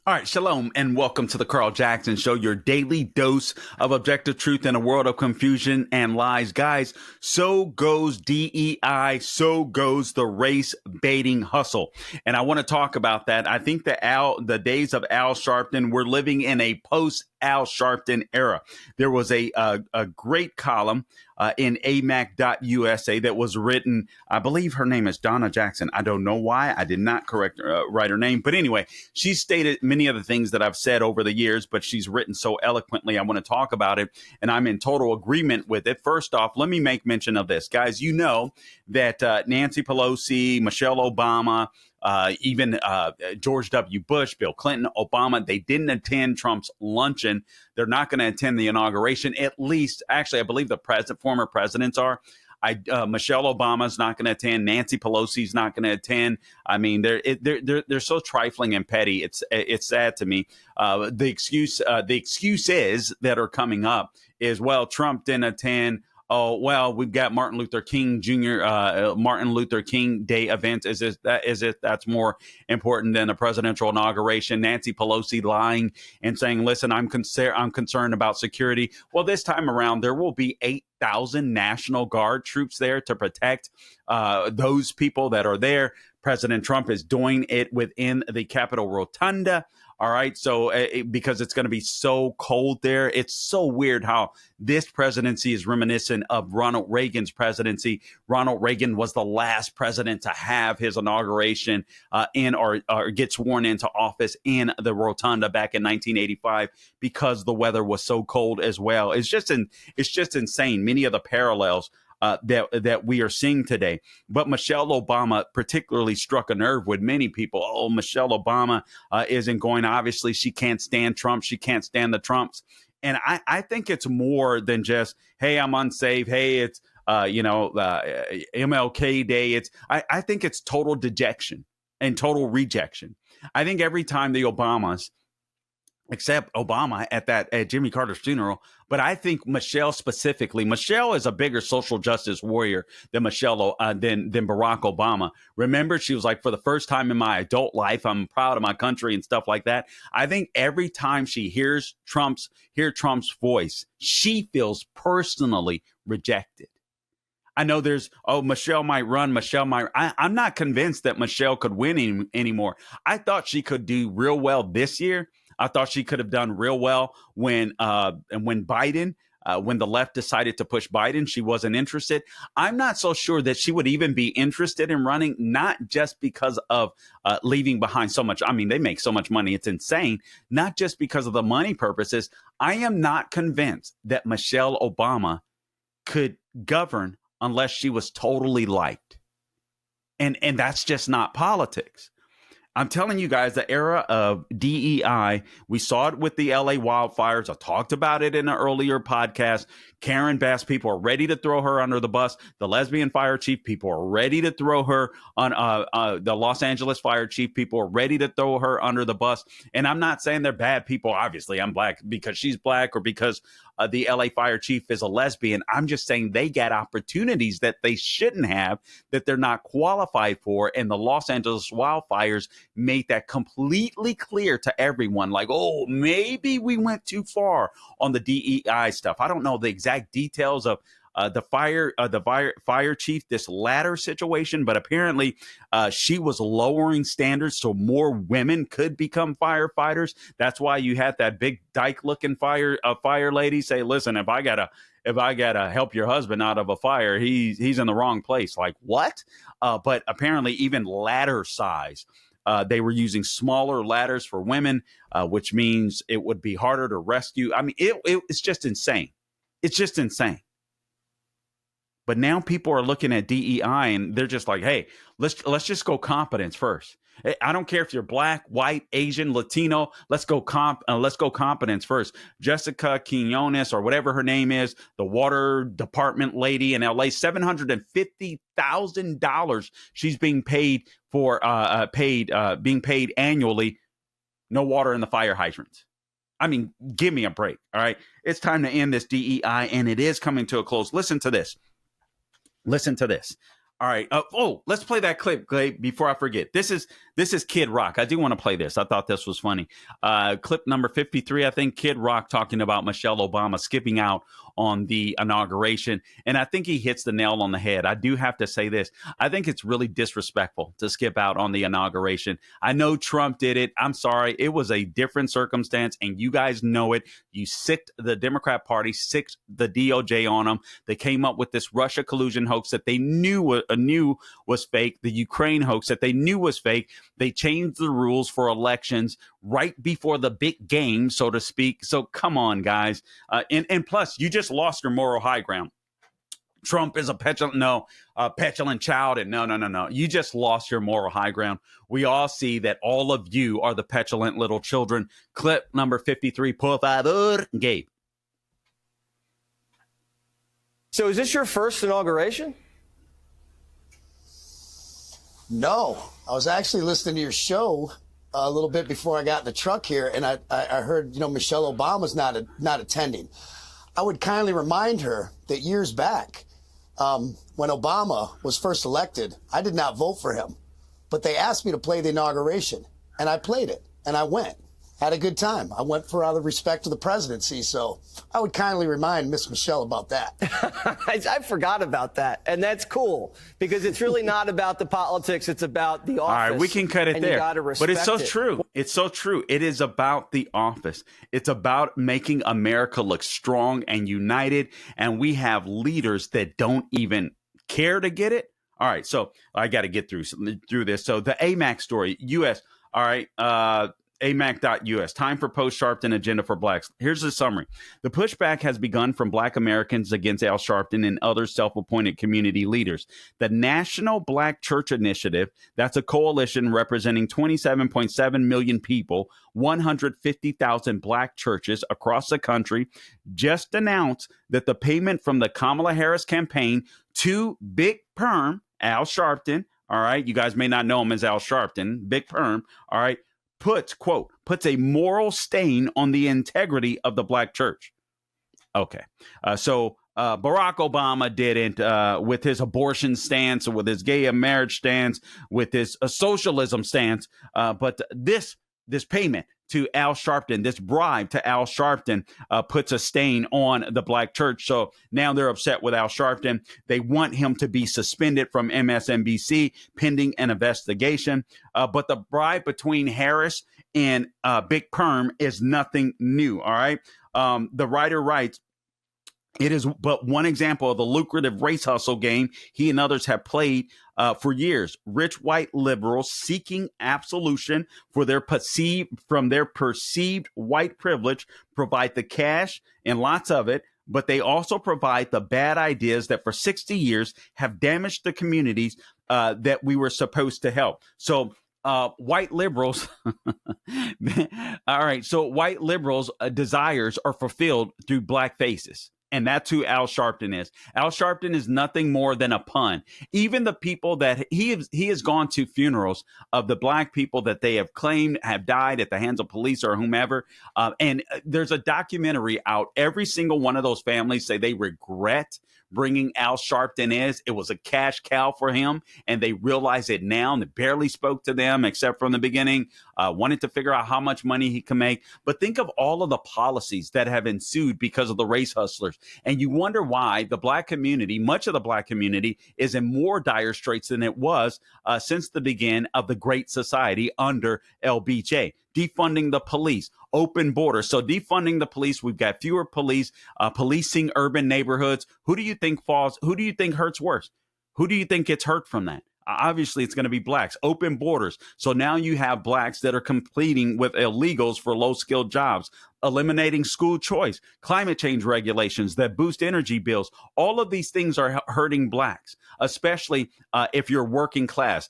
All right, shalom, and welcome to the Carl Jackson Show, your daily dose of objective truth in a world of confusion and lies. Guys, so goes DEI, so goes the race baiting hustle. And I want to talk about that. I think the days of Al Sharpton, we're living in a post Al Sharpton era. There was a great column in amac.usa that was written, I believe her name is Donna Jackson. I don't know why I did not write her name. But anyway, she stated many of the things that I've said over the years, but she's written so eloquently. I want to talk about it, and I'm in total agreement with it. First off, let me make mention of this. Guys, you know that Nancy Pelosi, Michelle Obama, even George W. Bush, Bill Clinton, Obama, they didn't attend Trump's luncheon. They're not going to attend the inauguration. At least, actually, I believe the former presidents are. Michelle Obama's not going to attend. Nancy Pelosi's not going to attend. I mean, they're so trifling and petty. It's sad to me. The excuses that are coming up is, well, Trump didn't attend. Oh, well, we've got Martin Luther King Day event. Is it that's more important than a presidential inauguration? Nancy Pelosi lying and saying, listen, I'm concerned about security. Well, this time around, there will be 8,000 National Guard troops there to protect those people that are there. President Trump is doing it within the Capitol Rotunda. All right. So because it's going to be so cold there, it's so weird how this presidency is reminiscent of Ronald Reagan's presidency. Ronald Reagan was the last president to have his inauguration or get sworn into office in the Rotunda back in 1985 because the weather was so cold as well. It's just insane. Many of the parallels that we are seeing today. But Michelle Obama particularly struck a nerve with many people. Oh, Michelle Obama isn't going. Obviously, she can't stand Trump. She can't stand the Trumps. And I think it's more than just, hey, I'm unsafe. Hey, it's, MLK Day. I think it's total dejection and total rejection. I think every time the Obamas, except Obama at Jimmy Carter's funeral. But I think Michelle specifically, Michelle is a bigger social justice warrior than than Barack Obama. Remember, she was like, for the first time in my adult life, I'm proud of my country and stuff like that. I think every time she hears Trump's voice, she feels personally rejected. I know Michelle might run. I'm not convinced that Michelle could win anymore. I thought she could do real well this year. I thought she could have done real well when the left decided to push Biden, she wasn't interested. I'm not so sure that she would even be interested in running, not just because of leaving behind so much. I mean, they make so much money. It's insane. Not just because of the money purposes. I am not convinced that Michelle Obama could govern unless she was totally liked. And that's just not politics. I'm telling you guys, the era of DEI, we saw it with the LA wildfires. I talked about it in an earlier podcast. Karen Bass, people are ready to throw her under the bus. The lesbian fire chief, people are ready to throw her on the Los Angeles fire chief. People are ready to throw her under the bus. And I'm not saying they're bad people. Obviously, I'm black because she's black or because the LA fire chief is a lesbian. I'm just saying they got opportunities that they shouldn't have, that they're not qualified for. And the Los Angeles wildfires made that completely clear to everyone. Like, oh, maybe we went too far on the DEI stuff. I don't know the exact details of the fire chief, this latter situation, but apparently she was lowering standards so more women could become firefighters. That's why you had that big dyke looking fire lady say, listen, if I gotta help your husband out of a fire, he's in the wrong place. Like, what? But apparently even ladder size. They were using smaller ladders for women, which means it would be harder to rescue. I mean, it's just insane. It's just insane. But now people are looking at DEI and they're just like, hey, let's just go competence first. I don't care if you're black, white, Asian, Latino. Let's go competence first. Jessica Quinones or whatever her name is, the water department lady in LA, $750,000 she's being paid for being paid annually. No water in the fire hydrants. I mean, give me a break. All right. It's time to end this DEI, and it is coming to a close. Listen to this. All right. Let's play that clip, Clay, before I forget. This is This is Kid Rock. I do want to play this. I thought this was funny. Clip number 53, I think, Kid Rock talking about Michelle Obama skipping out on the inauguration. And I think he hits the nail on the head. I do have to say this. I think it's really disrespectful to skip out on the inauguration. I know Trump did it. I'm sorry. It was a different circumstance, and you guys know it. You sicked the Democrat Party, sicked the DOJ on them. They came up with this Russia collusion hoax that they knew was fake, the Ukraine hoax that they knew was fake. They changed the rules for elections right before the big game, so to speak. So come on, guys. And plus, you just lost your moral high ground. Trump is a petulant child. And no. You just lost your moral high ground. We all see that all of you are the petulant little children. Clip number 53, por favor, Gabe. So is this your first inauguration? No, I was actually listening to your show a little bit before I got in the truck here, and I heard, Michelle Obama's not attending. I would kindly remind her that years back, when Obama was first elected, I did not vote for him, but they asked me to play the inauguration, and I played it, and I went. Had a good time. I went for out of respect to the presidency, so I would kindly remind Miss Michelle about that. I forgot about that, and that's cool because it's really not about the politics. It's about the office. All right, we can cut it there. But it's so true. It's so true. It is about the office. It's about making America look strong and united, and we have leaders that don't even care to get it. All right, so I got to get through this. So the AMAC story, U.S. All right. AMAC.US, time for post-Sharpton agenda for blacks. Here's the summary. The pushback has begun from black Americans against Al Sharpton and other self-appointed community leaders. The National Black Church Initiative, that's a coalition representing 27.7 million people, 150,000 black churches across the country, just announced that the payment from the Kamala Harris campaign to Big Perm, Al Sharpton, all right, you guys may not know him as Al Sharpton, Big Perm, all right, puts a moral stain on the integrity of the black church. Okay. So Barack Obama didn't with his abortion stance, with his gay marriage stance, with his socialism stance. But this payment to Al Sharpton, this bribe to Al Sharpton puts a stain on the black church. So now they're upset with Al Sharpton. They want him to be suspended from MSNBC pending an investigation. But the bribe between Harris and Big Perm is nothing new. All right. The writer writes, it is but one example of the lucrative race hustle game he and others have played for years. Rich white liberals seeking absolution for their perceived white privilege provide the cash and lots of it, but they also provide the bad ideas that for 60 years have damaged the communities that we were supposed to help. So white liberals, all right. So white liberals' desires are fulfilled through black faces. And that's who Al Sharpton is. Al Sharpton is nothing more than a pun. Even the people that he has gone to funerals of the black people that they have claimed have died at the hands of police or whomever. And there's a documentary out. Every single one of those families say they regret bringing Al Sharpton is. It was a cash cow for him, and they realize it now, and they barely spoke to them except from the beginning, wanted to figure out how much money he can make. But think of all of the policies that have ensued because of the race hustlers. And you wonder why the black community, much of the black community, is in more dire straits than it was since the beginning of the Great Society under LBJ. Defunding the police, open borders. So defunding the police, we've got fewer police, policing urban neighborhoods. Who do you think hurts worse? Who do you think gets hurt from that? Obviously, it's going to be blacks. Open borders. So now you have blacks that are competing with illegals for low-skilled jobs, eliminating school choice, climate change regulations that boost energy bills. All of these things are hurting blacks, especially if you're working class.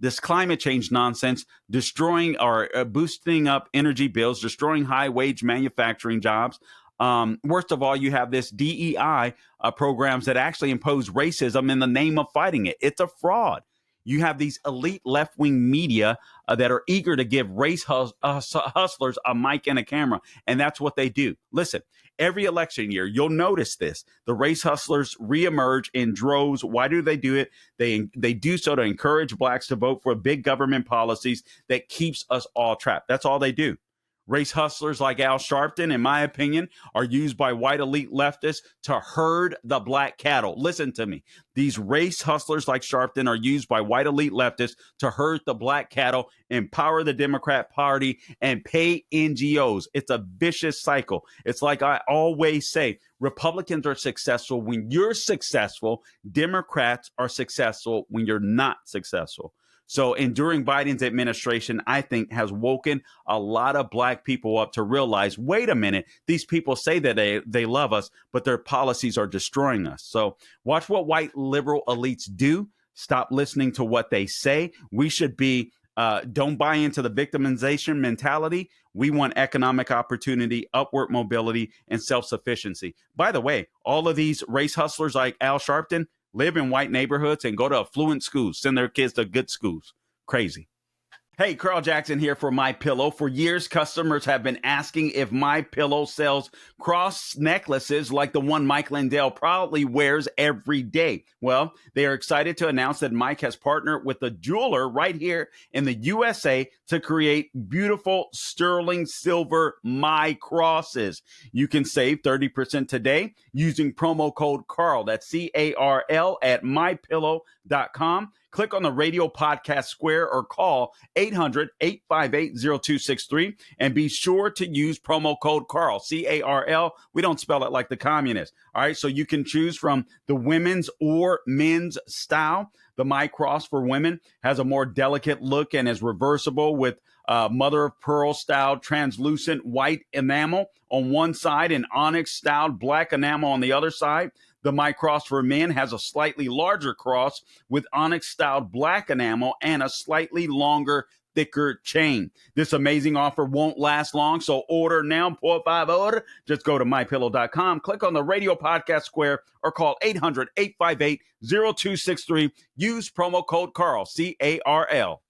This climate change nonsense, destroying or boosting up energy bills, destroying high wage manufacturing jobs. Worst of all, you have this DEI programs that actually impose racism in the name of fighting it. It's a fraud. You have these elite left-wing media that are eager to give race hustlers a mic and a camera, and that's what they do. Listen, every election year, you'll notice this. The race hustlers reemerge in droves. Why do they do it? They do so to encourage blacks to vote for big government policies that keeps us all trapped. That's all they do. Race hustlers like Al Sharpton, in my opinion, are used by white elite leftists to herd the black cattle. Listen to me. These race hustlers like Sharpton are used by white elite leftists to herd the black cattle, empower the Democrat Party, and pay NGOs. It's a vicious cycle. It's like I always say, Republicans are successful when you're successful. Democrats are successful when you're not successful. So enduring Biden's administration, I think, has woken a lot of black people up to realize, wait a minute, these people say that they love us, but their policies are destroying us. So watch what white liberal elites do. Stop listening to what they say. We should be, don't buy into the victimization mentality. We want economic opportunity, upward mobility, and self-sufficiency. By the way, all of these race hustlers like Al Sharpton live in white neighborhoods and go to affluent schools, send their kids to good schools. Crazy. Hey, Carl Jackson here for My Pillow. For years, customers have been asking if My Pillow sells cross necklaces like the one Mike Lindell proudly wears every day. Well, they are excited to announce that Mike has partnered with a jeweler right here in the USA to create beautiful sterling silver My Crosses. You can save 30% today using promo code Carl. That's CARL at mypillow.com. Click on the radio podcast square or call 800-858-0263 and be sure to use promo code Carl, C-A-R-L. We don't spell it like the communists. All right. So you can choose from the women's or men's style. The My Cross for women has a more delicate look and is reversible with mother of pearl style translucent white enamel on one side and onyx styled black enamel on the other side. The My Cross for men has a slightly larger cross with onyx-styled black enamel and a slightly longer, thicker chain. This amazing offer won't last long, so order now, por favor. Just go to mypillow.com, click on the radio podcast square, or call 800-858-0263. Use promo code Carl, C-A-R-L.